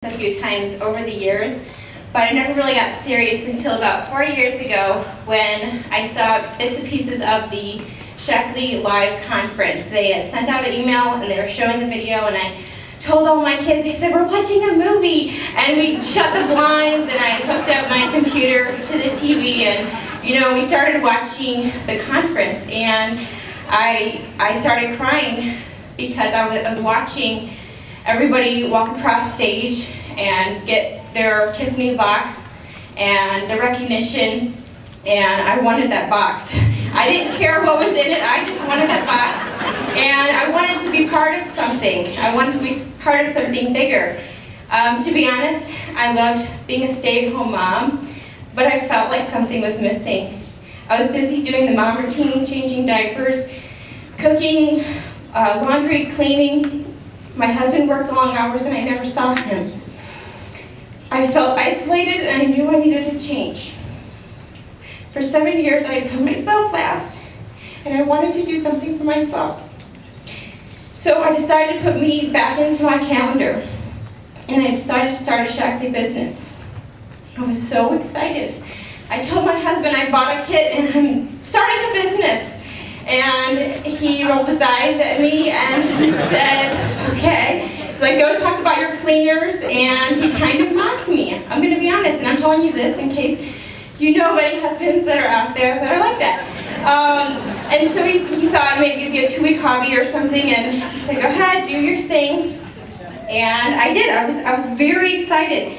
a few times over the years, but I never really got serious until about 4 years ago when I saw bits and pieces of the Shaklee live conference. They had sent out an email and they were showing the video, and I told all my kids, I said, we're watching a movie, and we shut the blinds and I hooked up my computer to the TV, and we started watching the conference, and I started crying because I was watching everybody walk across stage and get their Tiffany box and the recognition, and I wanted that box. I didn't care what was in it, I just wanted that box, and I wanted to be part of something. I wanted to be part of something bigger. To be honest, I loved being a stay-at-home mom, but I felt like something was missing. I was busy doing the mom routine, changing diapers, cooking, laundry, cleaning. My husband worked long hours and I never saw him. I felt isolated and I knew I needed to change. For 7 years I had put myself last and I wanted to do something for myself. So I decided to put me back into my calendar and I decided to start a Shaklee business. I was so excited. I told my husband I bought a kit and I'm starting a business. And he rolled his eyes at me and he said, okay. So I go talk about your cleaners, and he kind of mocked me. I'm going to be honest, and I'm telling you this in case you know of any husbands that are out there that are like that. And so he thought maybe it'd be a 2-week hobby or something, and he said, go ahead, do your thing. And I did. I was very excited.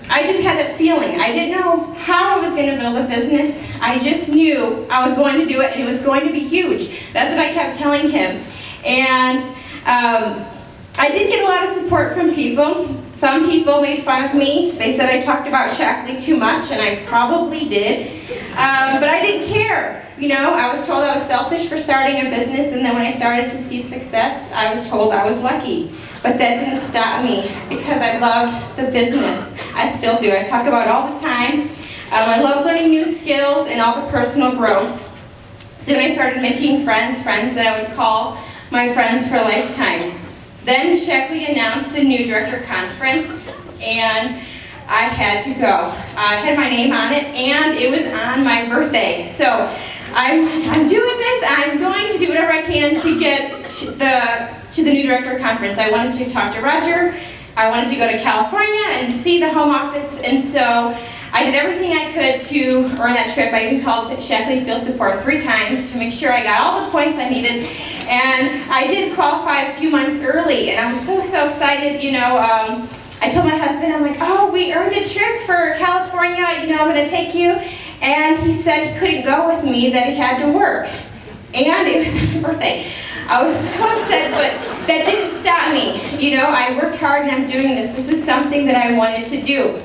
I just had that feeling. I didn't know how I was going to build a business. I just knew I was going to do it and it was going to be huge. That's what I kept telling him. And I did get a lot of support from people. Some people made fun of me. They said I talked about Shaklee too much, and I probably did. But I didn't care. I was told I was selfish for starting a business, and then when I started to see success, I was told I was lucky. But that didn't stop me because I loved the business. I still do. I talk about it all the time. I love learning new skills and all the personal growth. Soon I started making friends that I would call my friends for a lifetime. Then Shaklee announced the new director conference, and I had to go. I had my name on it, and it was on my birthday. So I'm doing this. I'm going to do whatever I can to get to the new director conference. I wanted to talk to Roger. I wanted to go to California and see the home office, and so I did everything I could to earn that trip. I even called Shaklee Field Support 3 times to make sure I got all the points I needed, and I did qualify a few months early, and I was so excited. I told my husband, I'm like, oh, we earned a trip for California, I'm going to take you, and he said he couldn't go with me, that he had to work, and it was my birthday. I was so upset, but that didn't stop me. I worked hard and I'm doing this. This was something that I wanted to do.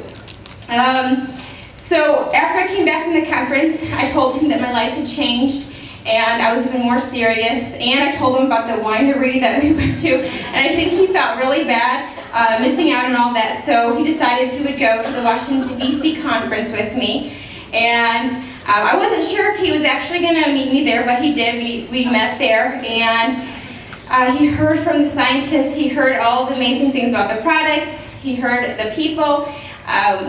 So after I came back from the conference, I told him that my life had changed and I was even more serious, and I told him about the winery that we went to, and I think he felt really bad missing out on all that, so he decided he would go to the Washington, D.C. conference with me, and I wasn't sure if he was actually going to meet me there, but he did. We met there, and he heard from the scientists, he heard all the amazing things about the products, he heard the people.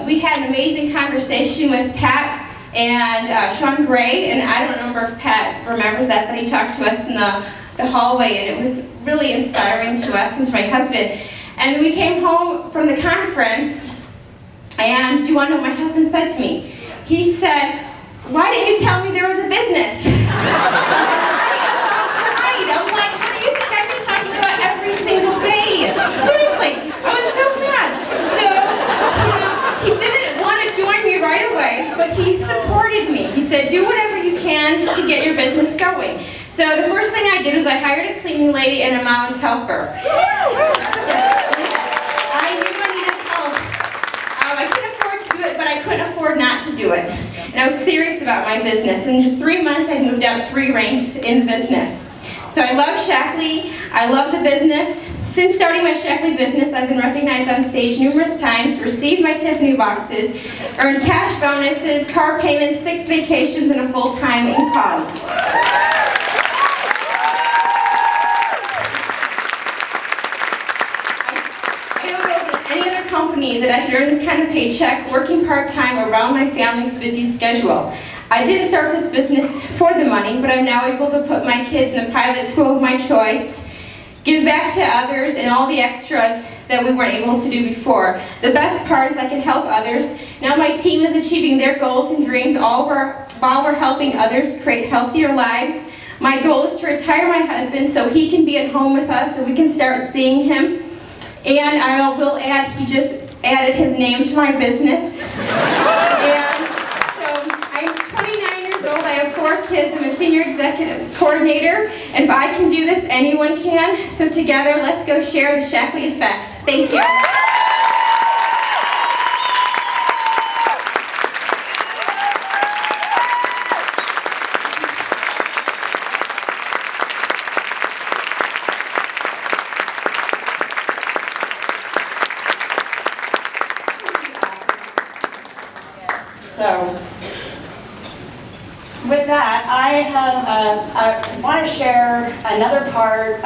We had an amazing conversation with Pat and Sean Gray, and I don't remember if Pat remembers that, but he talked to us in the hallway, and it was really inspiring to us and to my husband. And then we came home from the conference, and do you want to know what my husband said to me? He said, why didn't you tell me there was a business? Right, I'm like, how do you think I've been talking about every single day? Seriously, I was so mad. So, he didn't want to join me right away, but he supported me. He said, do whatever you can to get your business going. So the first thing I did was I hired a cleaning lady and a mama's helper. I knew I needed help. I couldn't afford to do it, but I couldn't afford not to do it. And I was serious about my business. In just 3 months, I moved up 3 ranks in the business. So I love Shaklee. I love the business. Since starting my Shaklee business, I've been recognized on stage numerous times, received my Tiffany boxes, earned cash bonuses, car payments, 6 vacations, and a full-time income. I don't know if any other company that I could earn this kind of paycheck working part-time around my family's busy schedule. I didn't start this business for the money, but I'm now able to put my kids in the private school of my choice, give back to others, and all the extras that we weren't able to do before. The best part is I can help others. Now my team is achieving their goals and dreams while we're helping others create healthier lives. My goal is to retire my husband so he can be at home with us and we can start seeing him. And I will add, he just added his name to my business. And so I'm 29 years old, I have 4 kids, I'm a senior executive coordinator, and if I can do this, anyone can. So together, let's go share the Shaklee effect. Thank you. So, with that, I want to share another part